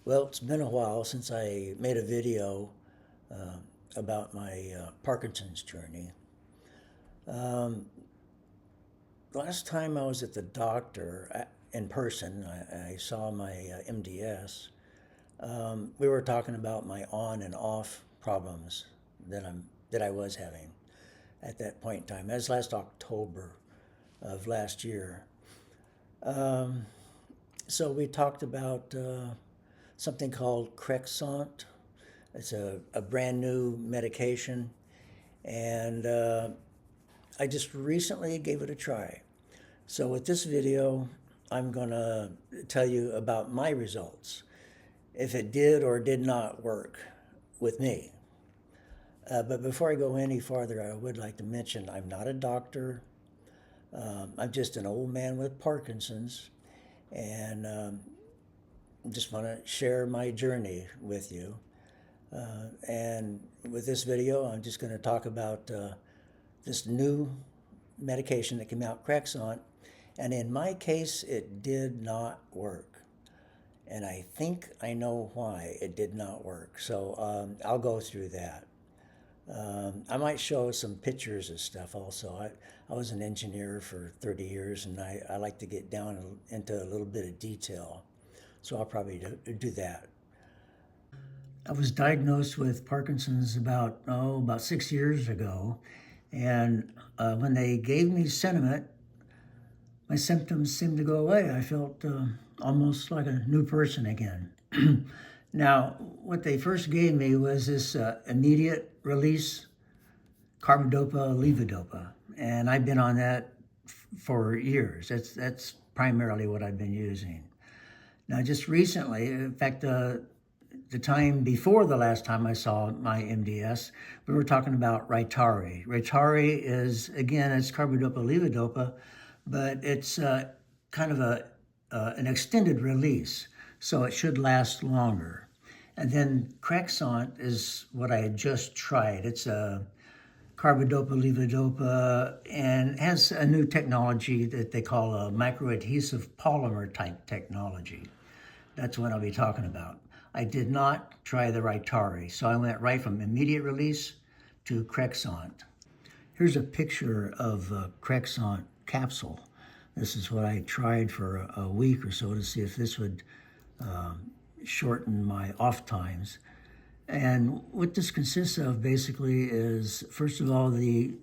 Well, it's been a while since I made a video uh, about my Parkinson's journey. Last time I was at the doctor in person, I saw my MDS. We were talking about my on and off problems that I was having at that point in time. That was last October of last year. So we talked about something called Crexont. It's a brand new medication, and I just recently gave it a try. So with this video, I'm going to tell you about my results, if it did or did not work with me. But before I go any farther, I would like to mention I'm not a doctor. I'm just an old man with Parkinson's, and just want to share my journey with you. And with this video, I'm just going to talk about this new medication that came out, Crexont. And in my case, it did not work. And I think I know why it did not work. So I'll go through that. I might show some pictures of stuff also. I was an engineer for 30 years, and I like to get down into a little bit of detail. So I'll probably do that. I was diagnosed with Parkinson's about 6 years ago, and when they gave me Cinnamate, my symptoms seemed to go away. I felt almost like a new person again. Now, what they first gave me was this immediate release carbidopa levodopa, and I've been on that for years. That's primarily what I've been using. Now, just recently, in fact, the time before the last time I saw my MDS, we were talking about Rytary. Rytary is, again, it's carbidopa levodopa, but it's kind of an extended release, so it should last longer. And then Crexont is what I had just tried. It's a carbidopa levodopa and has a new technology that they call a microadhesive polymer type technology. That's what I'll be talking about. I did not try the Rytary, so I went right from immediate release to Crexont. Here's a picture of a Crexont capsule. This is what I tried for a week or so to see if this would shorten my off times. And what this consists of basically is, first of all, the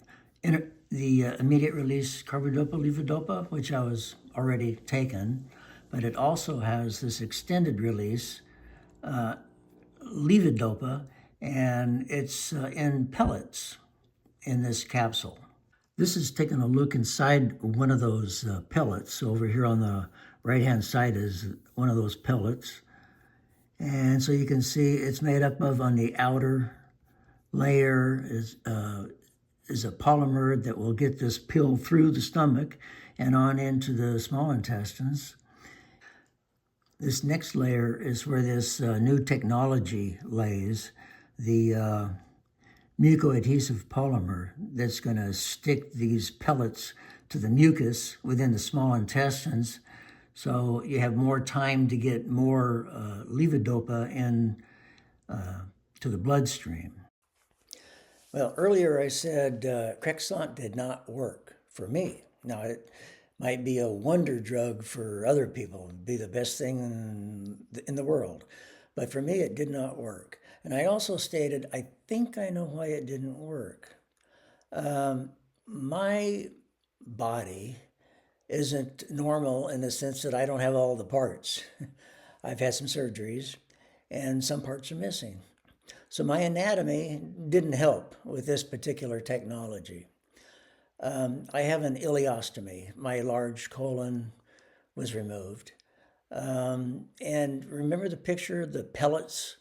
immediate release carbidopa levodopa, which I was already taken, but it also has this extended release levodopa, and it's in pellets in this capsule. This is taking a look inside one of those pellets. So over here on the right-hand side is one of those pellets. And so you can see it's made up of, on the outer layer is a polymer that will get this pill through the stomach and on into the small intestines. This next layer is where this new technology lays, the mucoadhesive polymer that's going to stick these pellets to the mucus within the small intestines, so you have more time to get more levodopa in to the bloodstream. Well, earlier I said Crexont did not work for me. Now, it might be a wonder drug for other people, it'd be the best thing in the world. But for me, it did not work. And I also stated, I think I know why it didn't work. My body isn't normal in the sense that I don't have all the parts. I've had some surgeries, and some parts are missing. So my anatomy didn't help with this particular technology. I have an ileostomy. My large colon was removed. And remember the picture, the pellets?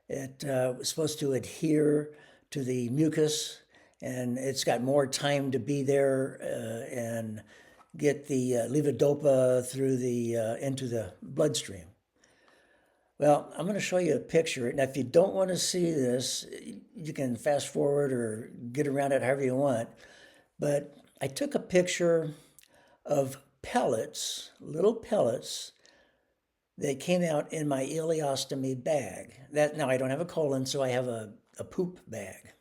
It was supposed to adhere to the mucus, and it's got more time to be there and get the levodopa through into the bloodstream. Well, I'm going to show you a picture. Now, if you don't want to see this, you can fast forward or get around it however you want. But I took a picture of pellets, little pellets, that came out in my ileostomy bag. Now I don't have a colon, so I have a poop bag.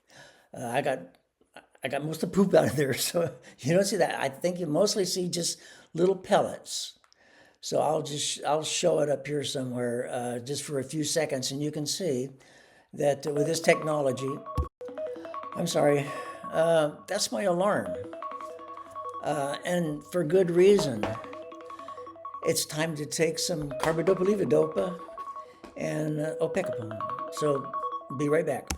I got most of the poop out of there, so you don't see that. I think you mostly see just little pellets. So I'll show it up here somewhere just for a few seconds, and you can see that with this technology, I'm sorry, that's my alarm, and for good reason. It's time to take some carbidopa levodopa and opicapone. So be right back.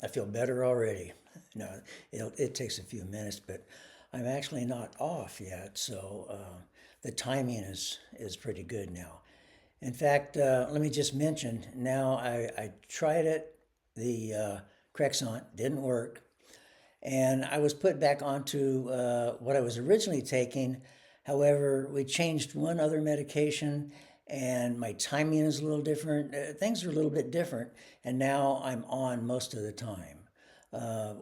I feel better already. No, it takes a few minutes, but I'm actually not off yet, so the timing is pretty good now. In fact, let me just mention now I tried it, the Crexont didn't work, and I was put back onto what I was originally taking. However, we changed one other medication, and my timing is a little different. Things are a little bit different, and now I'm on most of the time.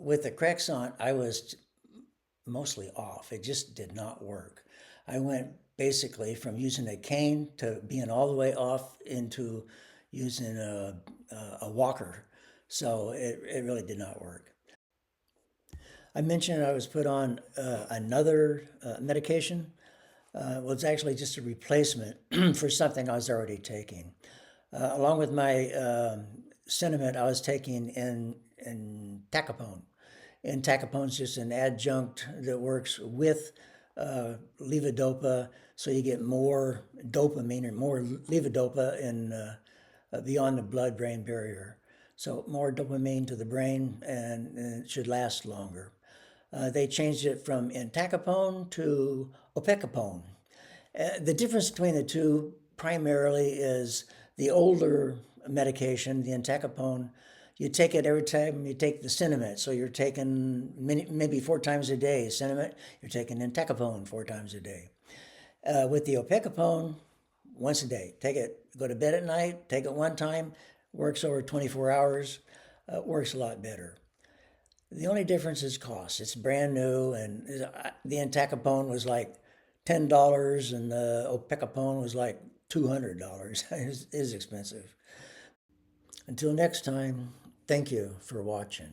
With the Crexont, I was mostly off. It just did not work. I went basically from using a cane to being all the way off into using a walker. So it really did not work. I mentioned I was put on another medication. Well, it's actually just a replacement for something I was already taking. Along with my Cinnamon, I was taking in Tacopone. And Tacopone is just an adjunct that works with levodopa, so you get more dopamine or more levodopa in beyond the blood-brain barrier. So more dopamine to the brain, and it should last longer. They changed it from entacapone to opicapone. The difference between the two primarily is the older medication, the entacapone, you take it every time you take the Cinnamon. So you're taking maybe 4 times a day Cinnamon, you're taking entacapone 4 times a day. With the opicapone, once a day. Take it, go to bed at night, take it one time, works over 24 hours, works a lot better. The only difference is cost. It's brand new, and the entacapone was like $10, and the opicapone was like $200. It is expensive. Until next time, thank you for watching.